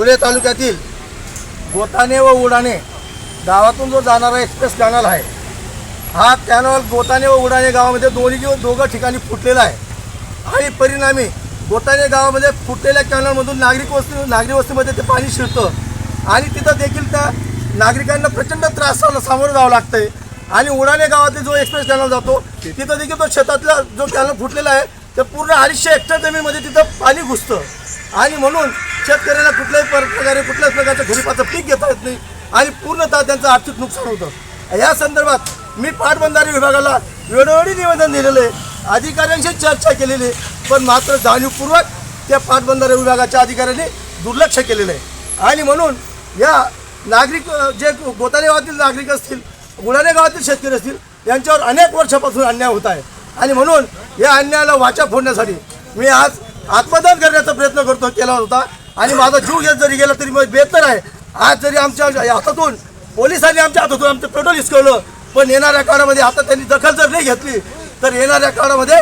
गेवराई तालुक्यातील गोताणे व उडाणे गावातून जो जाणारा एक्सप्रेस कॅनल आहे, हा कॅनल गोताणे व उडाणे गावामध्ये दोघं ठिकाणी फुटलेला आहे आणि परिणामी गोताणे गावामध्ये फुटलेल्या कॅनलमधून नागरी वस्तीमध्ये ते पाणी शिरतं आणि तिथं देखील त्या नागरिकांना प्रचंड त्रासाला सामोरं जावं लागतंय। आणि उडाणे गावातील जो एक्सप्रेस कॅनल जातो तिथं देखील तो शेतातला जो कॅनल फुटलेला आहे ते पूर्ण 250 हेक्टर जमीनमध्ये तिथं पाणी घुसतं आणि म्हणून शेतकऱ्याला कुठल्याच प्रकारचं खरीपाचं पीक घेता येत नाही आणि पूर्णतः त्यांचं आर्थिक नुकसान होतं। या संदर्भात मी पाटबंधारे विभागाला वेळोवेळी निवेदन दिलेलं आहे, अधिकाऱ्यांशी चर्चा केलेली आहे, पण मात्र जाणीवपूर्वक त्या पाटबंधारे विभागाच्या अधिकाऱ्यांनी दुर्लक्ष केलेलं आहे आणि म्हणून या नागरिक जे गोताणे गावातील नागरिक असतील, उडाणे गावातील शेतकरी असतील, यांच्यावर अनेक वर्षापासून अन्याय होत आहे आणि म्हणून या अन्यायाला वाचा फोडण्यासाठी मी आज आत्मदान करण्याचा प्रयत्न केला होता आणि माझा जीव घेत जरी गेला तरी बेहतर आहे। आज जरी आमच्या हातातून पोलिसांनी आमच्या पेट्रोल हिसकवलं, पण येणाऱ्या काळामध्ये आता त्यांनी दखल जर नाही घेतली तर येणाऱ्या काळामध्ये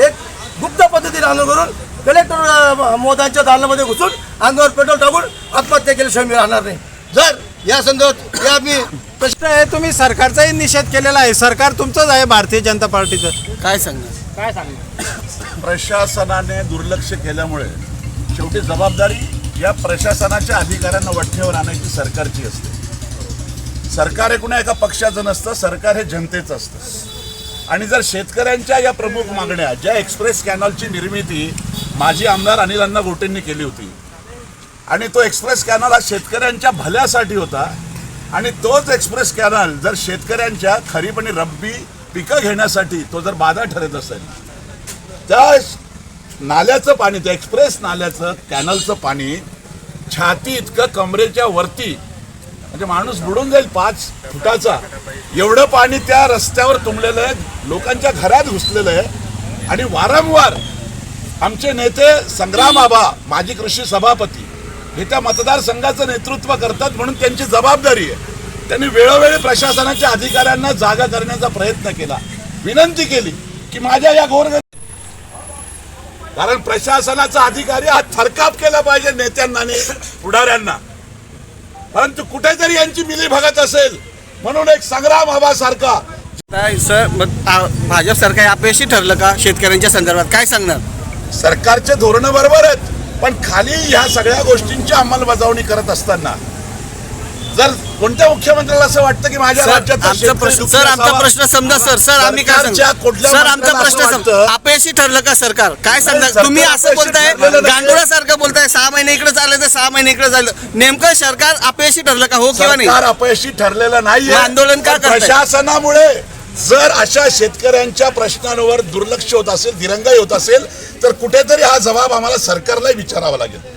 एक गुप्त पद्धतीने आंदोलन करून कलेक्टर मोदांच्या दालनामध्ये घुसून अंगावर पेट्रोल टाकून आत्महत्या केल्याशिवाय मी राहणार नाही। जर या संदर्भात या मी प्रश्न आहे, तुम्ही सरकारचाही निषेध केलेला आहे, सरकार तुमचंच आहे भारतीय जनता पार्टीचं, काय सांगणार? प्रशासनाने दुर्लक्ष केल्यामुळे शेवटी जबाबदारी या प्रशासनाच्या अधिकाऱ्यांना वठ्ठेवर आणायची सरकारची असते। सरकार हे कुणा एका पक्षाचं नसतं, सरकार हे जनतेचं असतं। आणि जर शेतकऱ्यांच्या या प्रमुख मागण्या, ज्या एक्सप्रेस कॅनलची निर्मिती माजी आमदार अनिल अण्णा गोटेंनी केली होती आणि तो एक्सप्रेस कॅनल हा शेतकऱ्यांच्या भल्यासाठी होता आणि तोच एक्सप्रेस कॅनल जर शेतकऱ्यांच्या खरीप आणि रब्बी पिकं घेण्यासाठी तो जर बाधा ठरत असेल, त्या नाल्याचं पाणी, त्या एक्सप्रेस नाल्याचं कॅनलचं पाणी छाती इतकं कमरेच्या वरती, म्हणजे माणूस बुडून जाईल 5 फुटाचा, एवढं पाणी त्या रस्त्यावर तुंबलेलं आहे, लोकांच्या घरात घुसलेलं आहे। आणि वारंवार आमचे नेते संग्राम आबा, माजी कृषी सभापती, हे त्या मतदारसंघाचं नेतृत्व करतात म्हणून त्यांची जबाबदारी आहे। त्यांनी वेळोवेळी प्रशासनाच्या अधिकाऱ्यांना जागा करण्याचा प्रयत्न केला, विनंती केली की माझ्या या कारण प्रशासनाचा अधिकारी हा थरकाप केला पाहिजे नेत्यांना आणि पुढाऱ्यांना, परंतु कुठेतरी यांची मिलीभगत असेल म्हणून एक संग्राम आबा सारखा सर, भाजप सरकार अपयशी ठरलं का शेतकऱ्यांच्या संदर्भात, काय सांगणार? सरकारचे धोरणं बरोबर आहेत, पण खाली ह्या सगळ्या गोष्टींची अंमलबजावणी करत असताना जर कोणत्या मुख्यमंत्र्याला असं वाटतं की माझ्या राज्यात आमचा प्रश्न समजा सर आम्ही काय सांगतो सर, आमचा प्रश्न अपयशी ठरलं का सरकार, काय सांगता तुम्ही? असं बोलताय, गांडोळासारखं बोलताय, 6 महिने इकडे चाललं तर 6 महिने इकडे झालं, नेमकं सरकार अपयशी ठरलं का, हो किंवा नाही? सरकार अपयशी ठरलेलं नाहीये, आंदोलन का करताय? प्रशासनामुळे जर अशा शेतकऱ्यांच्या प्रश्नांवर दुर्लक्ष होत असेल, दिरंगाई होत असेल, तर कुठेतरी हा जबाब आम्हाला सरकारलाही विचारावा लागेल।